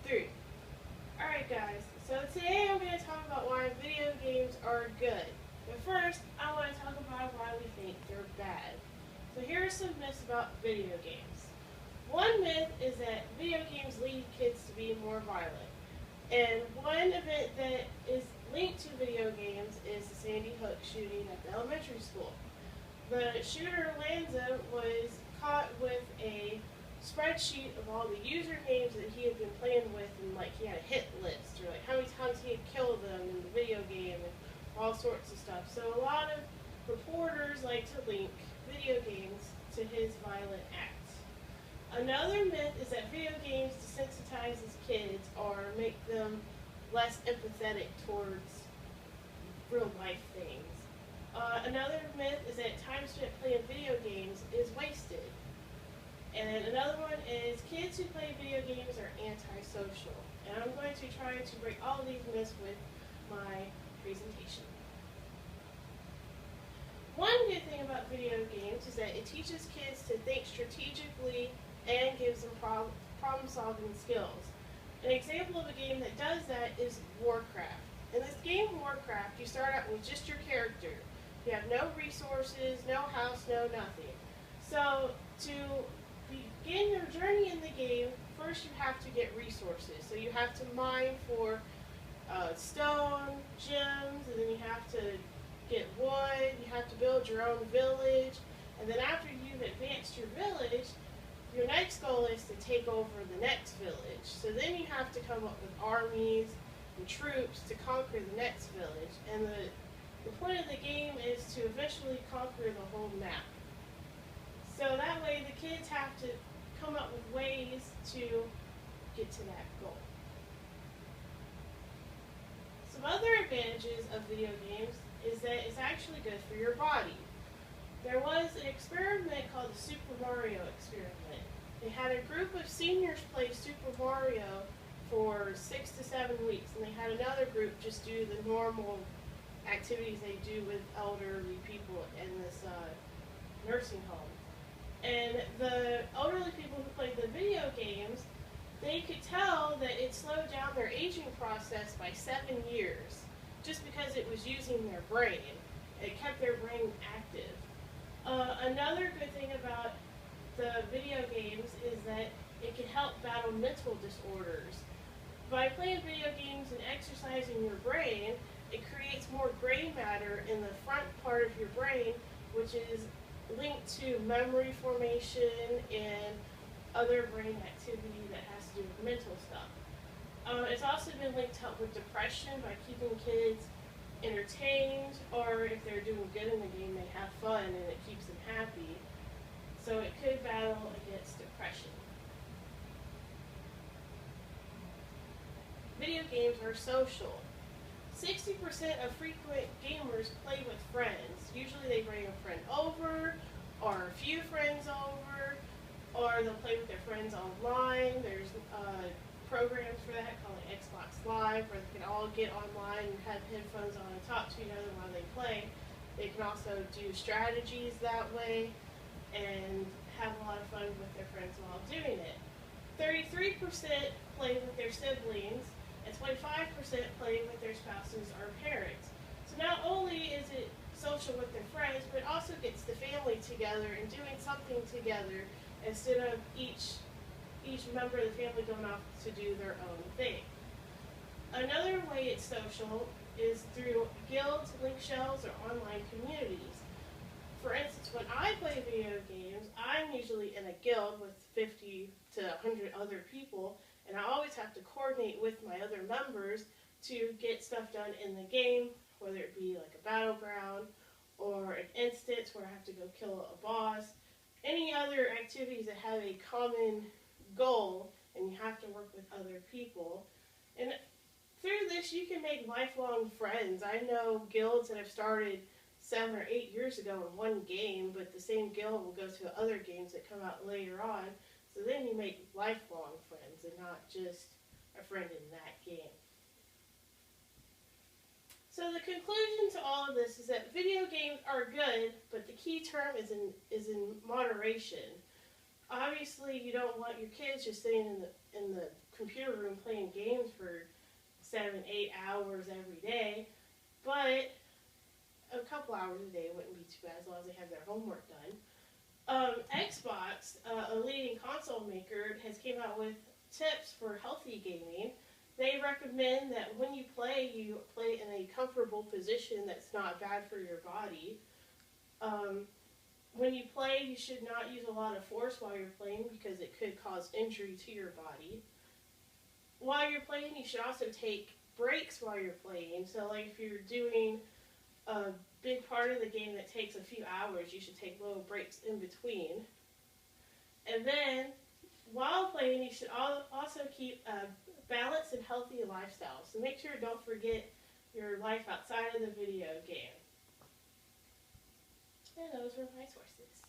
3. Alright guys, so today I'm going to talk about why video games are good. But first, I want to talk about why we think they're bad. So here are some myths about video games. One myth is that video games lead kids to be more violent. And one event that is linked to video games is the Sandy Hook shooting at the elementary school. The shooter, Lanza, was caught with a spreadsheet of all the usernames that he had been playing with, and he had a hit list, or how many times he had killed them in the video game, and all sorts of stuff. So a lot of reporters like to link video games to his violent acts. Another myth is that video games desensitizes kids or make them less empathetic towards real life things. Another myth is that time spent playing video games is wasted. And another one is kids who play video games are antisocial. And I'm going to try to break all of these myths with my presentation. One good thing about video games is that it teaches kids to think strategically and gives them problem-solving skills. An example of a game that does that is Warcraft. In this game, Warcraft, you start out with just your character. You have no resources, no house, no nothing. So to begin your journey in the game, first you have to get resources. So you have to mine for stone, gems, and then you have to get wood, you have to build your own village, and then after you've advanced your village, your next goal is to take over the next village. So then you have to come up with armies and troops to conquer the next village. And the point of the game is to eventually conquer the whole map. So that way the kids have to come up with ways to get to that goal. Some other advantages of video games is that it's actually good for your body. There was an experiment called the Super Mario experiment. They had a group of seniors play Super Mario for 6 to 7 weeks, and they had another group just do the normal activities they do with elderly people in this nursing home. And the elderly people who played the video games, they could tell that it slowed down their aging process by 7 years, just because it was using their brain. It kept their brain active. Another good thing about the video games is that it can help battle mental disorders. By playing video games and exercising your brain, it creates more gray matter in the front part of your brain, which is linked to memory formation and other brain activity that has to do with mental stuff. It's also been linked to help with depression by keeping kids entertained, or if they're doing good in the game, they have fun and it keeps them happy. So it could battle against depression. Video games are social. 60% of frequent gamers play with friends. Usually they bring a friend over, or a few friends over, or they'll play with their friends online. There's programs for that called Xbox Live, where they can all get online and have headphones on and talk to each other while they play. They can also do strategies that way and have a lot of fun with their friends while doing it. 33% play with their siblings, and 25% play with their spouses or parents. So not only is it social with their friends, but it also gets the family together and doing something together instead of each member of the family going off to do their own thing. Another way it's social is through guilds, link shells, or online communities. For instance, when I play video games, I'm usually in a guild with 50 to 100 other people, and I always have to coordinate with my other members to get stuff done in the game, whether it be like a battleground or an instance where I have to go kill a boss, any other activities that have a common goal and you have to work with other people. And through this you can make lifelong friends. I know guilds that have started 7 or 8 years ago in one game, but the same guild will go to other games that come out later on. So then you make lifelong friends and not just a friend in that game. So the conclusion to all of this is that video games are good, but the key term is in moderation. Obviously, you don't want your kids just sitting in the computer computer room playing games for 7, 8 hours every day, but a couple hours a day wouldn't be too bad as long as they have their homework done. Xbox, a leading console maker, has came out with tips for healthy gaming. They recommend that when you play in a comfortable position that's not bad for your body. When you play, you should not use a lot of force while you're playing because it could cause injury to your body. While you're playing, you should also take breaks while you're playing. So, like if you're doing a big part of the game that takes a few hours, you should take little breaks in between. And then, while playing, you should also keep a balanced and healthy lifestyle. So make sure don't forget your life outside of the video game. And those were my sources.